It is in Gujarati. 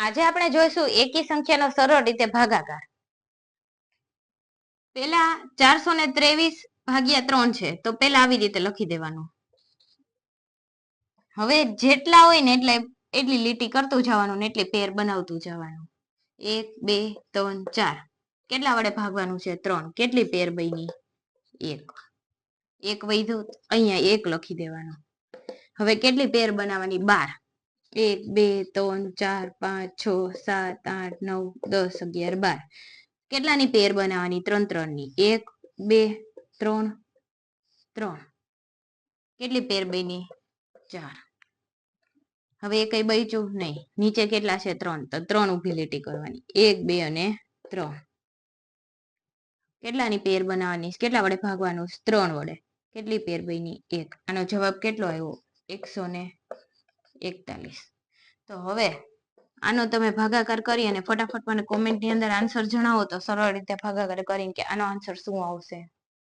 આજે આપણે જોઈશું એકી સંખ્યાનો સરળ રીતે ભાગાકાર. પેલા 423 ભાગ્યા 3 છે તો પેલા આવી રીતે લખી દેવાનું. હવે જેટલા હોય ને એટલી લીટી કરતું જવાનું ને એટલી પેર બનાવતું જવાનું. 1 2 3 4 કેટલા વડે ભાગવાનું છે? 3. કેટલી પેર બની? 1. 1 વધ્યું, અહીંયા 1 લખી દેવાનું. હવે કેટલી પેર બનાવવાની? 12. 1 2 3 4 5 6 7 8 9 10 11 12. કેટલાની પેર બનાવવાની? 3 3 ની. 1 2 3 3. કેટલી પેર બની? 4. હવે એ કઈ બચ્યું નહીં. નીચે કેટલા છે? 3. તો 3 ઊભી લીટી કરવાની. 1 2 અને 3. કેટલાની પેર બનાવવાની? કેટલા વડે ભાગવાનું? 3 વડે. કેટલી પેર બની? 1. આનો જવાબ કેટલો આવ્યો? 141. તો હવે આનો તમે ભાગાકાર કરી અને ફટાફટ મને કોમેન્ટની અંદર આન્સર જણાવો તો સરળ રીતે ભાગાકાર કરીને કે આનો આન્સર શું આવશે.